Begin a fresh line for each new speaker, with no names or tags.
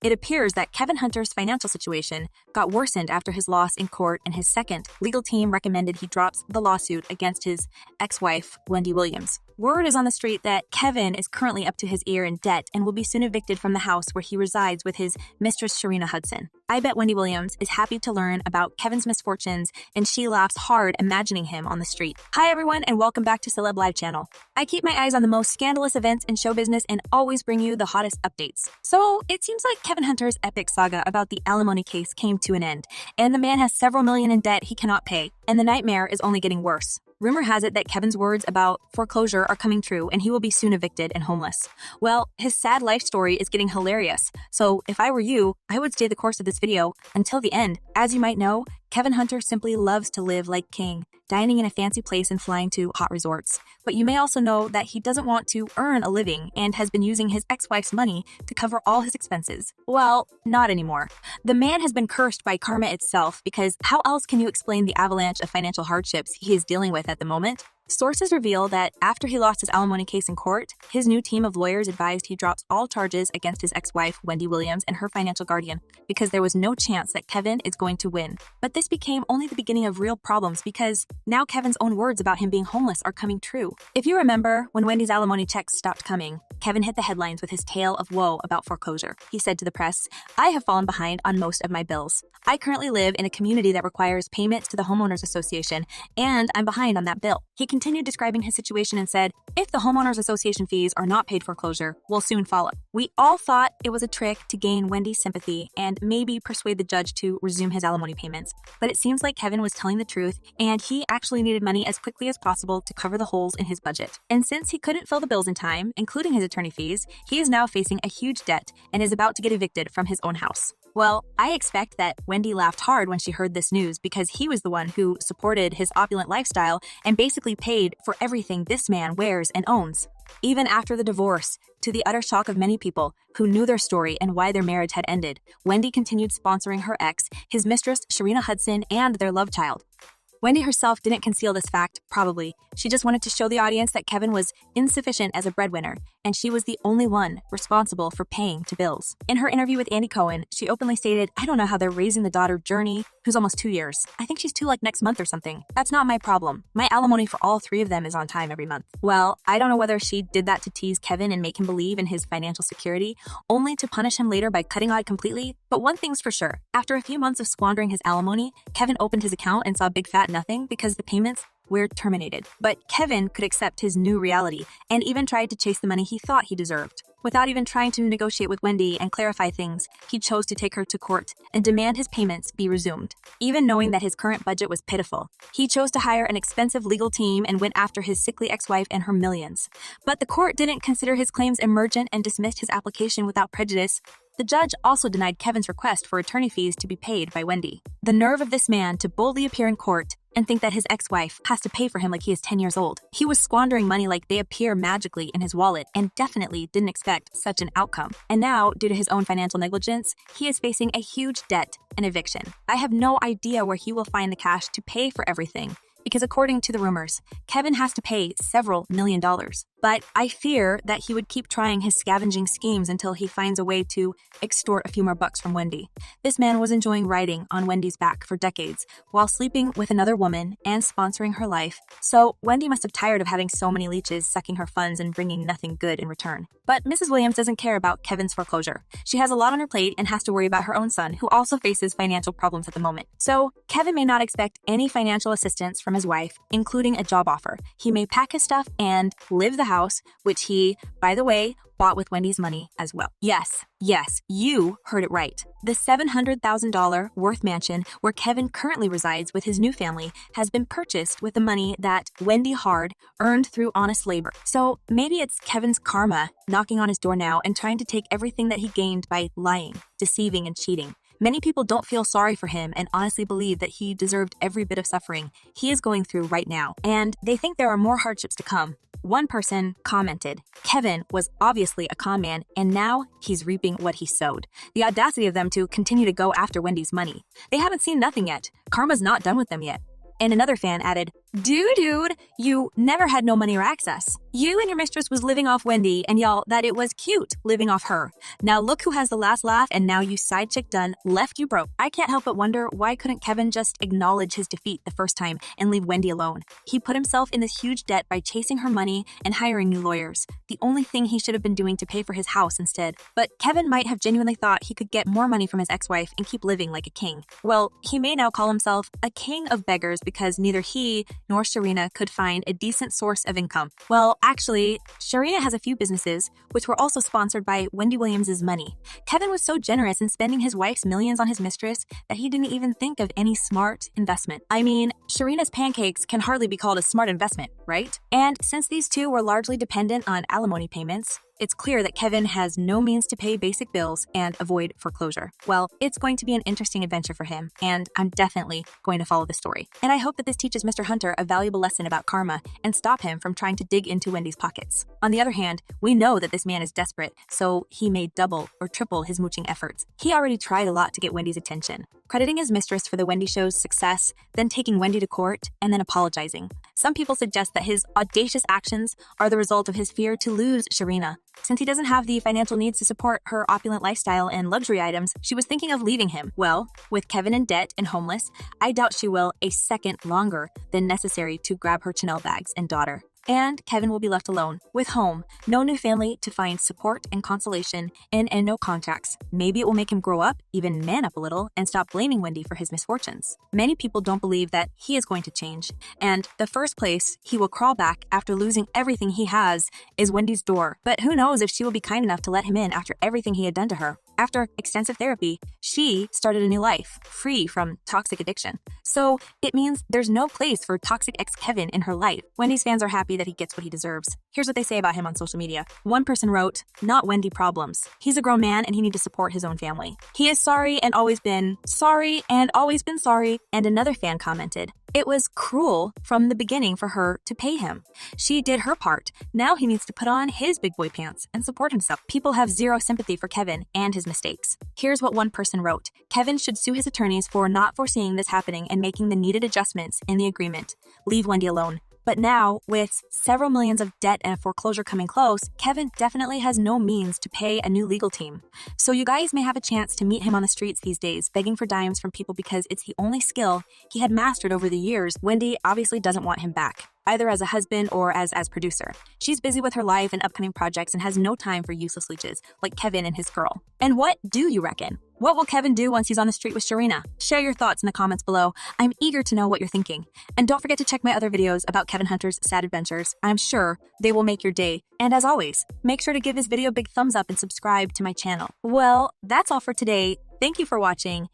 It appears that Kevin Hunter's financial situation got worsened after his loss in court, and his second legal team recommended he drops the lawsuit against his ex-wife, Wendy Williams. Word is on the street that Kevin is currently up to his ear in debt and will be soon evicted from the house where he resides with his mistress, Sharina Hudson. I bet Wendy Williams is happy to learn about Kevin's misfortunes, and she laughs hard imagining him on the street. Hi everyone, and welcome back to Celeb Live channel. I keep my eyes on the most scandalous events in show business and always bring you the hottest updates. So it seems like Kevin Hunter's epic saga about the alimony case came to an end, and the man has several million in debt he cannot pay, and the nightmare is only getting worse. Rumor has it that Kevin's words about foreclosure are coming true and he will be soon evicted and homeless. Well, his sad life story is getting hilarious. So if I were you, I would stay the course of this video until the end. As you might know, Kevin Hunter simply loves to live like king, dining in a fancy place and flying to hot resorts. But you may also know that he doesn't want to earn a living and has been using his ex-wife's money to cover all his expenses. Well, not anymore. The man has been cursed by karma itself, because how else can you explain the avalanche of financial hardships he is dealing with at the moment? Sources reveal that after he lost his alimony case in court, his new team of lawyers advised he drops all charges against his ex-wife, Wendy Williams, and her financial guardian, because there was no chance that Kevin is going to win. But this became only the beginning of real problems, because now Kevin's own words about him being homeless are coming true. If you remember, when Wendy's alimony checks stopped coming, Kevin hit the headlines with his tale of woe about foreclosure. He said to the press, "I have fallen behind on most of my bills. I currently live in a community that requires payments to the Homeowners Association, and I'm behind on that bill." He continued describing his situation and said, "If the Homeowners Association fees are not paid, foreclosure will soon follow." We all thought it was a trick to gain Wendy's sympathy and maybe persuade the judge to resume his alimony payments. But it seems like Kevin was telling the truth, and he actually needed money as quickly as possible to cover the holes in his budget. And since he couldn't fill the bills in time, including his attorney fees, he is now facing a huge debt and is about to get evicted from his own house. Well, I expect that Wendy laughed hard when she heard this news, because he was the one who supported his opulent lifestyle and basically paid for everything this man wears and owns. Even after the divorce, to the utter shock of many people who knew their story and why their marriage had ended, Wendy continued sponsoring her ex, his mistress Sharina Hudson, and their love child. Wendy herself didn't conceal this fact, probably. She just wanted to show the audience that Kevin was insufficient as a breadwinner, and she was the only one responsible for paying to bills. In her interview with Andy Cohen, she openly stated, "I don't know how they're raising the daughter Journey, who's almost 2 years. I think she's 2 like next month or something. That's not my problem. My alimony for all 3 of them is on time every month." Well, I don't know whether she did that to tease Kevin and make him believe in his financial security, only to punish him later by cutting out completely. But one thing's for sure, after a few months of squandering his alimony, Kevin opened his account and saw big fat nothing because the payments were terminated. But Kevin could accept his new reality and even tried to chase the money he thought he deserved. Without even trying to negotiate with Wendy and clarify things, he chose to take her to court and demand his payments be resumed. Even knowing that his current budget was pitiful, he chose to hire an expensive legal team and went after his sickly ex-wife and her millions. But the court didn't consider his claims emergent and dismissed his application without prejudice. The judge also denied Kevin's request for attorney fees to be paid by Wendy. The nerve of this man to boldly appear in court and think that his ex-wife has to pay for him like he is 10 years old. He was squandering money like they appear magically in his wallet and definitely didn't expect such an outcome. And now, due to his own financial negligence, he is facing a huge debt and eviction. I have no idea where he will find the cash to pay for everything, because according to the rumors, Kevin has to pay several $million. But I fear that he would keep trying his scavenging schemes until he finds a way to extort a few more bucks from Wendy. This man was enjoying riding on Wendy's back for decades while sleeping with another woman and sponsoring her life. So Wendy must have tired of having so many leeches sucking her funds and bringing nothing good in return. But Mrs. Williams doesn't care about Kevin's foreclosure. She has a lot on her plate and has to worry about her own son, who also faces financial problems at the moment. So Kevin may not expect any financial assistance from his wife, including a job offer. He may pack his stuff and live the house, which he, by the way, bought with Wendy's money as well. Yes, you heard it right. The $700,000 worth mansion where Kevin currently resides with his new family has been purchased with the money that Wendy Hard earned through honest labor. So maybe it's Kevin's karma knocking on his door now and trying to take everything that he gained by lying, deceiving, and cheating. Many people don't feel sorry for him and honestly believe that he deserved every bit of suffering he is going through right now, and they think there are more hardships to come. One person commented, "Kevin was obviously a con man, and now he's reaping what he sowed." The audacity of them to continue to go after Wendy's money. They haven't seen nothing yet. Karma's not done with them yet. And another fan added, Dude, you never had no money or access. You and your mistress was living off Wendy, and y'all, that it was cute living off her. Now look who has the last laugh, and now you side chick done left you broke. I can't help but wonder, why couldn't Kevin just acknowledge his defeat the first time and leave Wendy alone? He put himself in this huge debt by chasing her money and hiring new lawyers. The only thing he should have been doing to pay for his house instead. But Kevin might have genuinely thought he could get more money from his ex-wife and keep living like a king. Well, he may now call himself a king of beggars because neither he nor Sharina could find a decent source of income. Well, actually, Sharina has a few businesses, which were also sponsored by Wendy Williams' money. Kevin was so generous in spending his wife's millions on his mistress that he didn't even think of any smart investment. I mean, Sharina's pancakes can hardly be called a smart investment, right? And since these two were largely dependent on alimony payments, it's clear that Kevin has no means to pay basic bills and avoid foreclosure. Well, it's going to be an interesting adventure for him, and I'm definitely going to follow the story. And I hope that this teaches Mr. Hunter a valuable lesson about karma and stop him from trying to dig into Wendy's pockets. On the other hand, we know that this man is desperate, so he may double or triple his mooching efforts. He already tried a lot to get Wendy's attention, crediting his mistress for the Wendy show's success, then taking Wendy to court, and then apologizing. Some people suggest that his audacious actions are the result of his fear to lose Sharina. Since he doesn't have the financial needs to support her opulent lifestyle and luxury items, she was thinking of leaving him. Well, with Kevin in debt and homeless, I doubt she will a second longer than necessary to grab her Chanel bags and daughter. And Kevin will be left alone, with home, no new family to find support and consolation in, and no contacts. Maybe it will make him grow up, even man up a little, and stop blaming Wendy for his misfortunes. Many people don't believe that he is going to change, and the first place he will crawl back after losing everything he has is Wendy's door. But who knows if she will be kind enough to let him in after everything he had done to her. After extensive therapy, she started a new life, free from toxic addiction. So it means there's no place for toxic ex-Kevin in her life. Wendy's fans are happy that he gets what he deserves. Here's what they say about him on social media. One person wrote, "Not Wendy problems. He's a grown man and he needs to support his own family. He is sorry and always been sorry and always been sorry." And another fan commented, "It was cruel from the beginning for her to pay him. She did her part. Now he needs to put on his big boy pants and support himself." People have zero sympathy for Kevin and his mistakes. Here's what one person wrote. Kevin should sue his attorneys for not foreseeing this happening and making the needed adjustments in the agreement. Leave Wendy alone. But now, with several millions of debt and a foreclosure coming close, Kevin definitely has no means to pay a new legal team. So you guys may have a chance to meet him on the streets these days, begging for dimes from people because it's the only skill he had mastered over the years. Wendy obviously doesn't want him back, either as a husband or as producer. She's busy with her life and upcoming projects and has no time for useless leeches like Kevin and his girl. And what do you reckon? What will Kevin do once he's on the street with Sharina? Share your thoughts in the comments below. I'm eager to know what you're thinking. And don't forget to check my other videos about Kevin Hunter's sad adventures. I'm sure they will make your day. And as always, make sure to give this video a big thumbs up and subscribe to my channel. Well, that's all for today. Thank you for watching.